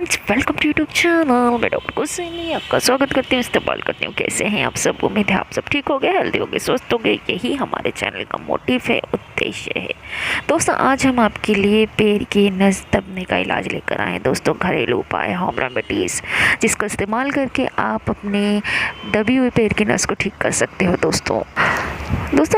Friends, welcome to YouTube channel. मैं doctor Kusaini आपका स्वागत करती हूँ, इस्तेमाल करती हूँ। कैसे हैं आप सब? उम्मीद है आप सब ठीक हो गए, हेल्दी हो गए, स्वस्थ हो गए। यही हमारे चैनल का मोटिव है, उद्देश्य है। दोस्तों, आज हम आपके लिए पैर की नस दबने का इलाज लेकर आए हैं। दोस्तों, घरेलू उपाय, होम रेमेडीज़, जिसका इस्तेमाल करके आप अपने दबी हुई पैर की नस को ठीक कर सकते हो। दोस्तों,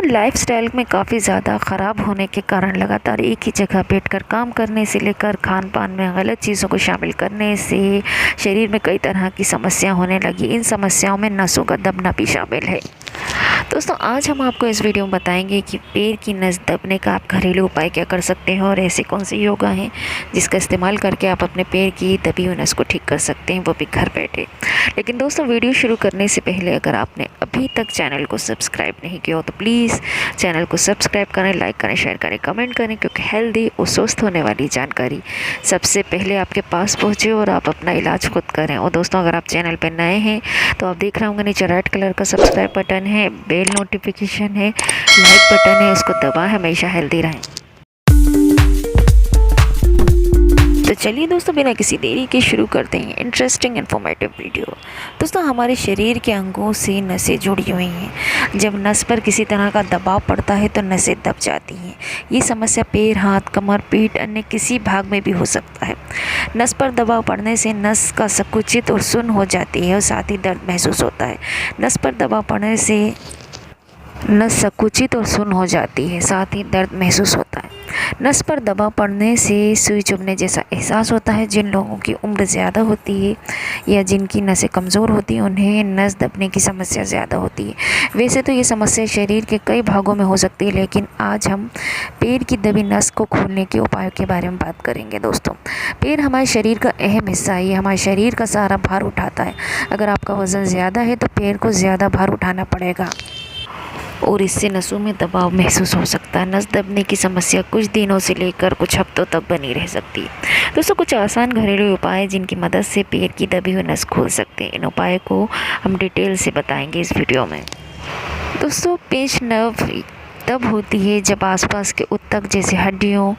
लाइफस्टाइल में काफ़ी ज़्यादा ख़राब होने के कारण लगातार एक ही जगह बैठकर काम करने से लेकर खान पान में गलत चीज़ों को शामिल करने से शरीर में कई तरह की समस्या होने लगी। इन समस्याओं में नसों का दबना भी शामिल है। दोस्तों, आज हम आपको इस वीडियो में बताएंगे कि पैर की नस दबने का आप घरेलू उपाय क्या कर सकते हैं और ऐसे कौन से योगा हैं जिसका इस्तेमाल करके आप अपने पैर की दबी हुई नस को ठीक कर सकते हैं, वो भी घर बैठे। लेकिन दोस्तों, वीडियो शुरू करने से पहले अगर आपने अभी तक चैनल को सब्सक्राइब नहीं किया हो तो प्लीज़ चैनल को सब्सक्राइब करें, लाइक करें, शेयर करें, कमेंट करें, क्योंकि हेल्दी और स्वस्थ होने वाली जानकारी सबसे पहले आपके पास पहुँचे और आप अपना इलाज खुद करें। और दोस्तों, अगर आप चैनल पर नए हैं तो आप देख रहे होंगे नीचे रेड कलर का सब्सक्राइब बटन है, बेल नोटिफिकेशन है, लाइक बटन है, इसको दबाएं। हमेशा हेल्दी रहें। तो चलिए दोस्तों, बिना किसी देरी के शुरू करते हैं इंटरेस्टिंग इन्फॉर्मेटिव वीडियो। दोस्तों, हमारे शरीर के अंगों से नसें जुड़ी हुई हैं। जब नस पर किसी तरह का दबाव पड़ता है तो नसें दब जाती हैं। ये समस्या पैर, हाथ, कमर, पीठ, अन्य किसी भाग में भी हो सकता है। नस पर दबाव पड़ने से नस का संकुचित और सुन्न हो जाती है और साथ ही दर्द महसूस होता है। नस पर दबाव पड़ने से नस संकुचित और सुन्न हो जाती है, साथ ही दर्द महसूस होता है। नस पर दबाव पड़ने से सुई चुभने जैसा एहसास होता है। जिन लोगों की उम्र ज़्यादा होती है या जिनकी नसें कमज़ोर होती हैं, उन्हें नस दबने की समस्या ज़्यादा होती है। वैसे तो ये समस्या शरीर के कई भागों में हो सकती है, लेकिन आज हम पैर की दबी नस को खोलने के उपायों के बारे में बात करेंगे। दोस्तों, पैर हमारे शरीर का अहम हिस्सा है। ये हमारे शरीर का सारा भार उठाता है। अगर आपका वज़न ज़्यादा है तो पैर को ज़्यादा भार उठाना पड़ेगा और इससे नसों में दबाव महसूस हो सकता है। नस दबने की समस्या कुछ दिनों से लेकर कुछ हफ्तों तक बनी रह सकती है। दोस्तों, कुछ आसान घरेलू उपाय जिनकी मदद से पैर की दबी हुई नस खोल सकते हैं। इन उपायों को हम डिटेल से बताएंगे इस वीडियो में। दोस्तों, पेच नर्व तब होती है जब आसपास के ऊतक जैसे हड्डियों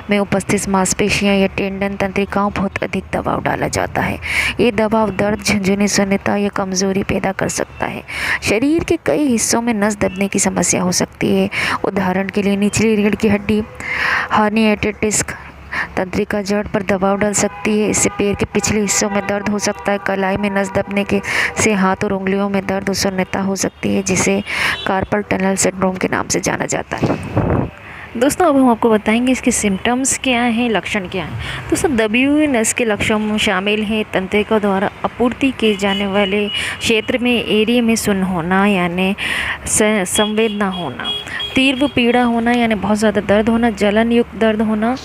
में उपस्थित मांसपेशियां या टेंडन तंत्रिकाओं बहुत अधिक दबाव डाला जाता है। ये दबाव दर्द, झुनझुनी, शून्यता या कमज़ोरी पैदा कर सकता है। शरीर के कई हिस्सों में नस दबने की समस्या हो सकती है। उदाहरण के लिए निचली रीढ़ की हड्डी, हर्निएटेड डिस्क, तंत्रिका जड़ पर दबाव डाल सकती है। इससे पैर के पिछले हिस्सों में दर्द हो सकता है। कलाई में नस दबने के से हाथ और उंगलियों में दर्द और शून्यता हो सकती है, जिसे कार्पल टनल सिंड्रोम के नाम से जाना जाता है। दोस्तों, अब हम आपको बताएंगे इसके सिम्टम्स क्या हैं, लक्षण क्या हैं। दोस्तों, दबी हुई नस के लक्षणों में शामिल हैं तंत्रिका द्वारा आपूर्ति किए जाने वाले क्षेत्र में एरिया में सुन्न होना यानी संवेदना होना, तीव्र पीड़ा होना यानी बहुत ज़्यादा दर्द होना, जलन युक्त दर्द होना,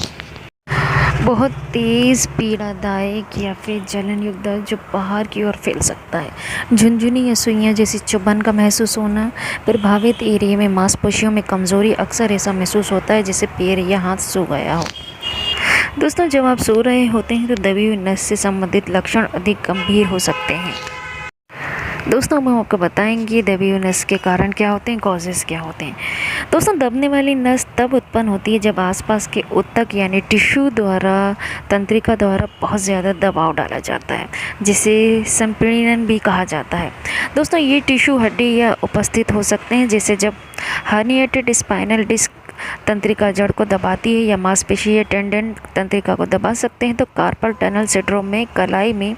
बहुत तेज़ पीड़ादायक या फिर जलन युक्त दर्द जो बाहर की ओर फैल सकता है, झुनझुनी या सुइयाँ जैसी चुभन का महसूस होना, प्रभावित एरिया में मांसपेशियों में कमज़ोरी, अक्सर ऐसा महसूस होता है जैसे पैर या हाथ सो गया हो। दोस्तों, जब आप सो रहे होते हैं तो दबी हुई नस से संबंधित लक्षण अधिक गंभीर हो सकते हैं। दोस्तों, अब हम आपको बताएंगे दबी हुई नस के कारण क्या होते हैं, कॉजेज़ क्या होते हैं। दोस्तों, दबने वाली नस तब उत्पन्न होती है जब आसपास के ऊतक यानी टिश्यू द्वारा, तंत्रिका द्वारा बहुत ज़्यादा दबाव डाला जाता है, जिसे संपीड़न भी कहा जाता है। दोस्तों, ये टिश्यू हड्डी या उपस्थित हो सकते हैं, जैसे जब हर्निएटेड स्पाइनल डिस्क तंत्रिका जड़ को दबाती है या मांसपेशी या टेंडन तंत्रिका को दबा सकते हैं। तो कार्पल टनल सिंड्रोम में कलाई में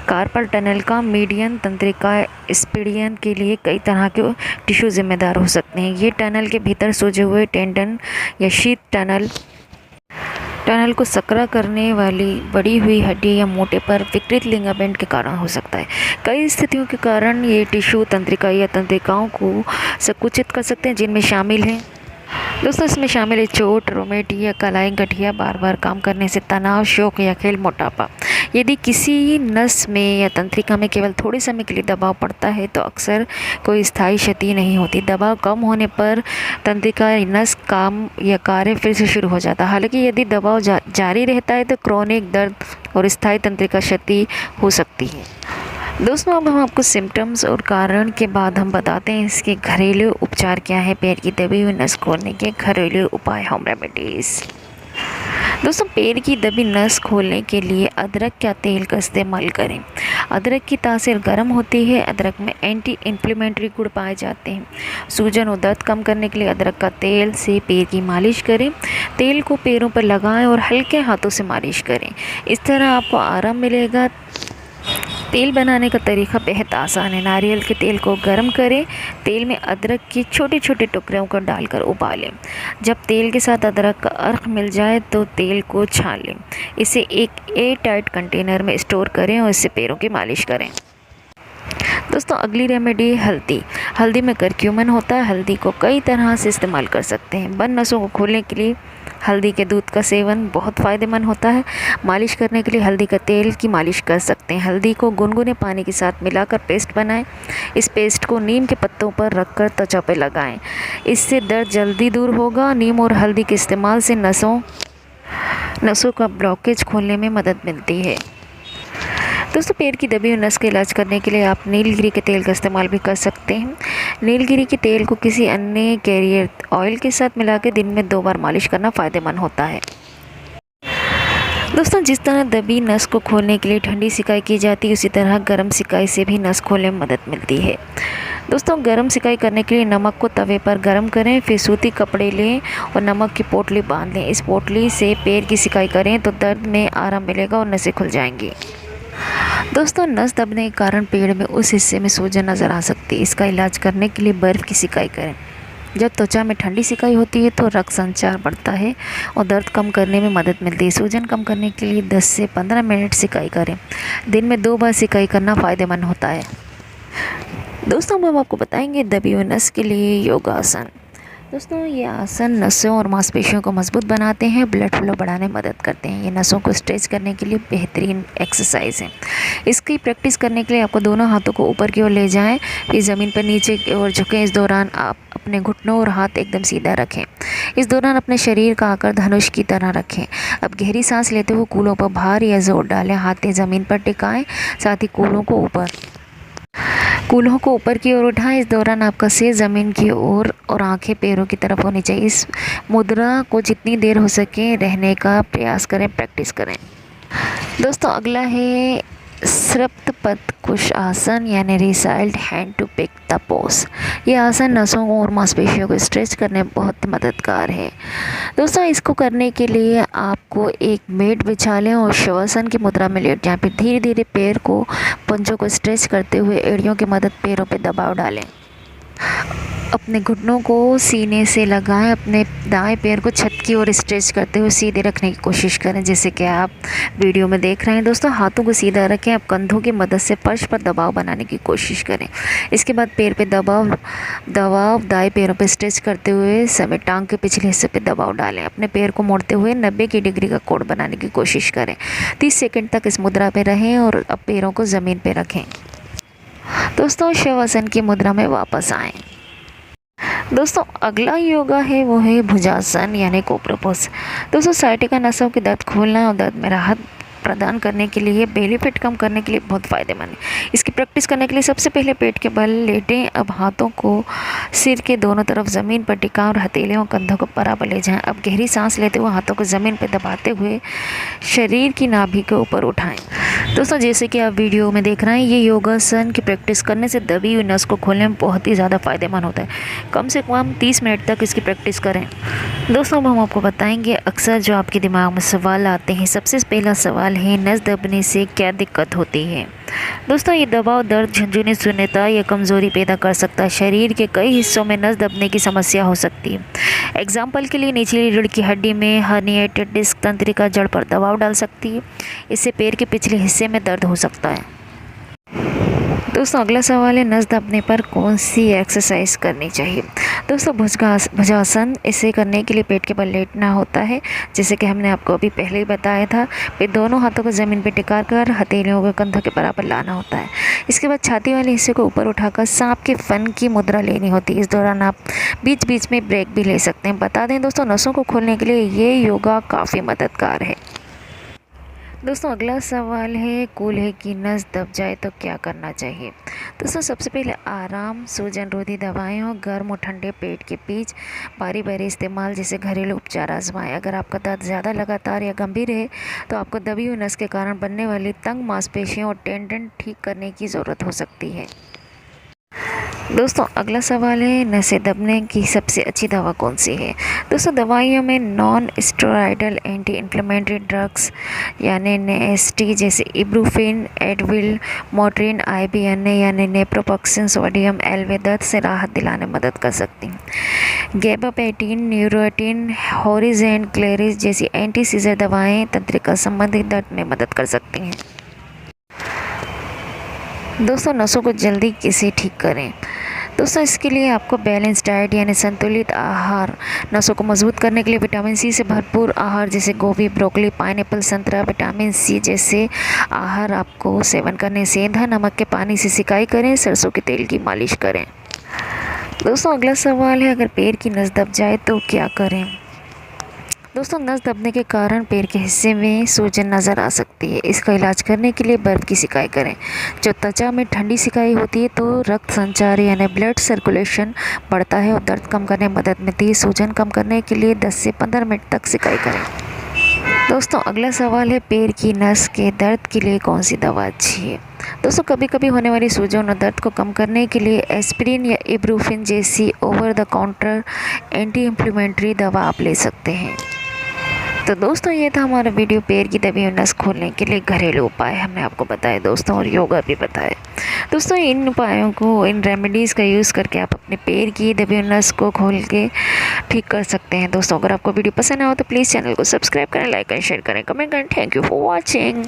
कार्पल टनल का मीडियन तंत्रिका स्पीडियन के लिए कई तरह के टिश्यू जिम्मेदार हो सकते हैं। ये टनल के भीतर सूजे हुए टेंडन या शीत टनल को सक्रिय करने वाली बड़ी हुई हड्डी या मोटे पर विकृत लिगामेंट के कारण हो सकता है। कई स्थितियों के कारण ये टिश्यू तंत्रिका या तंत्रिकाओं को संकुचित कर सकते हैं, जिनमें शामिल हैं। दोस्तों, इसमें शामिल है चोट, रोमेटिया, कलाई, गठिया, बार बार काम करने से तनाव, शौक या खेल, मोटापा। यदि किसी नस में या तंत्रिका में केवल थोड़े समय के लिए दबाव पड़ता है तो अक्सर कोई स्थायी क्षति नहीं होती। दबाव कम होने पर तंत्रिका, नस, काम या कार्य फिर से शुरू हो जाता है। हालांकि यदि दबाव जारी रहता है तो क्रोनिक दर्द और स्थायी तंत्रिका क्षति हो सकती है। दोस्तों, अब हम आपको सिम्टम्स और कारण के बाद हम बताते हैं इसके घरेलू उपचार क्या है। पैर की दबी हुई नस खोलने के घरेलू उपाय, होम रेमेडीज़। दोस्तों पैर की दबी नस खोलने के लिए अदरक का तेल का इस्तेमाल करें। अदरक की तासीर गर्म होती है। अदरक में एंटी इन्फ्लेमेटरी गुण पाए जाते हैं। सूजन और दर्द कम करने के लिए अदरक का तेल से पैर की मालिश करें। तेल को पैरों पर लगाएं और हल्के हाथों से मालिश करें। इस तरह आपको आराम मिलेगा। तेल बनाने का तरीका बेहद आसान है। नारियल के तेल को गर्म करें। तेल में अदरक के छोटे छोटे टुकड़ों को डालकर उबालें। जब तेल के साथ अदरक का अर्क मिल जाए तो तेल को छान लें। इसे एक एयर टाइट कंटेनर में स्टोर करें और इससे पैरों की मालिश करें। दोस्तों अगली रेमेडी हल्दी। हल्दी में करक्यूमिन होता है। हल्दी को कई तरह से इस्तेमाल कर सकते हैं। बंद नसों को खोलने के लिए हल्दी के दूध का सेवन बहुत फ़ायदेमंद होता है। मालिश करने के लिए हल्दी का तेल की मालिश कर सकते हैं। हल्दी को गुनगुने पानी के साथ मिलाकर पेस्ट बनाएं। इस पेस्ट को नीम के पत्तों पर रखकर त्वचा पर लगाएं। इससे दर्द जल्दी दूर होगा। नीम और हल्दी के इस्तेमाल से नसों का ब्लॉकेज खोलने में मदद मिलती है। दोस्तों पैर की दबी हुई नस का इलाज करने के लिए आप नीलगिरी के तेल का इस्तेमाल भी कर सकते हैं। नीलगिरी के तेल को किसी अन्य कैरियर ऑयल के साथ मिलाकर दिन में 2 बार मालिश करना फ़ायदेमंद होता है। दोस्तों जिस तरह दबी नस को खोलने के लिए ठंडी सिकाई की जाती है, उसी तरह गर्म सिकाई से भी नस खोलने में मदद मिलती है। दोस्तों गर्म सिकाई करने के लिए नमक को तवे पर गर्म करें, फिर सूती कपड़े लें और नमक की पोटली बांध लें। इस पोटली से पैर की सिकाई करें तो दर्द में आराम मिलेगा और नसें खुल जाएंगी। दोस्तों नस दबने के कारण पेड़ में उस हिस्से में सूजन नज़र आ सकती है। इसका इलाज करने के लिए बर्फ़ की सिकाई करें। जब त्वचा में ठंडी सिकाई होती है तो रक्त संचार बढ़ता है और दर्द कम करने में मदद मिलती है। सूजन कम करने के लिए 10 से 15 मिनट सिकाई करें। दिन में 2 बार सिकाई करना फ़ायदेमंद होता है। दोस्तों हम आपको बताएंगे दबी हुई नस के लिए योगासन। दोस्तों ये आसन नसों और मांसपेशियों को मजबूत बनाते हैं, ब्लड फ्लो बढ़ाने में मदद करते हैं। ये नसों को स्ट्रेच करने के लिए बेहतरीन एक्सरसाइज है। इसकी प्रैक्टिस करने के लिए आपको दोनों हाथों को ऊपर की ओर ले जाएं, फिर ज़मीन पर नीचे की ओर झुकें। इस दौरान आप अपने घुटनों और हाथ एकदम सीधा रखें। इस दौरान अपने शरीर का आकार धनुष की तरह रखें। अब गहरी सांस लेते हुए कूल्हों पर भार या जोर डालें। हाथें ज़मीन पर टिकाएं, साथ ही कूल्हों को ऊपर की ओर उठाएं। इस दौरान आपका सिर ज़मीन की ओर और आंखें पैरों की तरफ होनी चाहिए। इस मुद्रा को जितनी देर हो सके रहने का प्रयास करें, प्रैक्टिस करें। दोस्तों अगला है सृप्तपद कुश आसन यानी reclined hand to big toe pose. ये आसन नसों और मांसपेशियों को स्ट्रेच करने में बहुत मददगार है। दोस्तों इसको करने के लिए आपको एक मैट बिछा लें और शवासन की मुद्रा में लेट जाएं। फिर धीरे धीरे पैर को पंजों को स्ट्रेच करते हुए एड़ियों की मदद पैरों पर दबाव डालें। अपने घुटनों को सीने से लगाएं। अपने दाएं पैर को छत की ओर स्ट्रेच करते हुए सीधे रखने की कोशिश करें, जैसे कि आप वीडियो में देख रहे हैं। दोस्तों हाथों को सीधा रखें। आप कंधों की मदद से फर्श पर दबाव बनाने की कोशिश करें। इसके बाद पैर पे दबाव दाएं पैरों पर स्ट्रेच करते हुए समय टांग के पिछले हिस्से पे दबाव डालें। अपने पैर को मोड़ते हुए 90 की डिग्री का कोण बनाने की कोशिश करें। 30 सेकंड तक इस मुद्रा पे रहें और अब पैरों को ज़मीन पे रखें। दोस्तों शवासन की मुद्रा में वापस आएँ। दोस्तों अगला योगा है वो है भुजासन यानी कोबरा पोज। दोस्तों साइटिका नसों के दर्द खोलना और दर्द में राहत प्रदान करने के लिए, बेली फैट कम करने के लिए बहुत फ़ायदेमंद है। इसकी प्रैक्टिस करने के लिए सबसे पहले पेट के बल लेटें। अब हाथों को सिर के दोनों तरफ ज़मीन पर टिकाएं और हथेलियों कंधों को बराबर ले जाएं। अब गहरी सांस लेते हुए हाथों को ज़मीन पर दबाते हुए शरीर की नाभि के ऊपर उठाएं। दोस्तों जैसे कि आप वीडियो में देख रहे हैं, ये योगासन की प्रैक्टिस करने से दबी हुई नस को खोलने में बहुत ही ज़्यादा फ़ायदेमंद होता है। कम से कम 30 मिनट तक इसकी प्रैक्टिस करें। दोस्तों अब हम आपको बताएंगे अक्सर जो आपके दिमाग में सवाल आते हैं। सबसे पहला सवाल है नस दबने से क्या दिक्कत होती है। दोस्तों ये दबाव दर्द, झुनझुनी, शून्यता या कमज़ोरी पैदा कर सकता है। शरीर के कई हिस्सों में नस दबने की समस्या हो सकती है। एग्जाम्पल के लिए निचली रीढ़ की हड्डी में हर्निएटेड डिस्क तंत्रिका जड़ पर दबाव डाल सकती है। इससे पैर के पिछले हिस्से में दर्द हो सकता है। दोस्तों अगला सवाल है नस दबने पर कौन सी एक्सरसाइज करनी चाहिए। दोस्तों भुजासन, इसे करने के लिए पेट के बल लेटना होता है, जैसे कि हमने आपको अभी पहले ही बताया था। फिर दोनों हाथों को ज़मीन पर टिका कर हथेलियों को कंधों के बराबर लाना होता है। इसके बाद छाती वाले हिस्से को ऊपर उठाकर सांप के फन की मुद्रा लेनी होती है। इस दौरान आप बीच बीच में ब्रेक भी ले सकते हैं। बता दें दोस्तों नसों को खोलने के लिए ये योगा काफ़ी मददगार है। दोस्तों अगला सवाल है, कूल्हे की नस दब जाए तो क्या करना चाहिए। दोस्तों सबसे पहले आराम, सूजन रोधी दवाएं और गर्म और ठंडे पेट के बीच बारी बारी इस्तेमाल जैसे घरेलू उपचार आजमाएं। अगर आपका दर्द ज़्यादा लगातार या गंभीर है तो आपको दबी हुई नस के कारण बनने वाली तंग मांसपेशियों और टेंडन ठीक करने की ज़रूरत हो सकती है। दोस्तों अगला सवाल है, नसें दबने की सबसे अच्छी दवा कौन सी है। दोस्तों दवाइयों में non steroidal anti inflammatory drugs यानी एसटी जैसे इब्रूफिन, एडविल, मोट्रिन, आईबीएनए यानी नेप्रोपॉक्सिन, सोडियम एल्वे दर्द से राहत दिलाने में मदद कर सकती हैं। गैबापेटिन, न्यूरोटिन, होरिजेन, क्लेरिस जैसी एंटी सीजर दवाएं तंत्रिका संबंधी दर्द में मदद कर सकती हैं। दोस्तों नसों को जल्दी कैसे ठीक करें। दोस्तों इसके लिए आपको बैलेंस डाइट यानी संतुलित आहार, नसों को मजबूत करने के लिए विटामिन सी से भरपूर आहार जैसे गोभी, ब्रोकली, पाइनएप्पल, संतरा, विटामिन सी जैसे आहार आपको सेवन करने। सेंधा नमक के पानी से सिकाई करें, सरसों के तेल की मालिश करें। दोस्तों अगला सवाल है, अगर पैर की नस दब जाए तो क्या करें। दोस्तों नस दबने के कारण पैर के हिस्से में सूजन नज़र आ सकती है। इसका इलाज करने के लिए बर्फ़ की सिकाई करें। जो त्वचा में ठंडी सिकाई होती है तो रक्त संचार यानी ब्लड सर्कुलेशन बढ़ता है और दर्द कम करने में मदद मिलती है। सूजन कम करने के लिए 10 से 15 मिनट तक सिकाई करें। दोस्तों अगला सवाल है, पैर की नस के दर्द के लिए कौन सी दवा अच्छी है। दोस्तों कभी कभी होने वाली सूजन और दर्द को कम करने के लिए एस्पिरिन या इब्रूफिन जैसी over the counter anti inflammatory दवा आप ले सकते हैं। तो दोस्तों ये था हमारा वीडियो, पैर की दबी हुई नस खोलने के लिए घरेलू उपाय हमने आपको बताए दोस्तों, और योगा भी बताए दोस्तों। इन उपायों को, इन रेमेडीज़ का यूज़ करके आप अपने पैर की दबी हुई नस को खोल के ठीक कर सकते हैं। दोस्तों अगर आपको वीडियो पसंद आए तो प्लीज़ चैनल को सब्सक्राइब करें, लाइक करें, शेयर करें, कमेंट करें। Thank you for watching.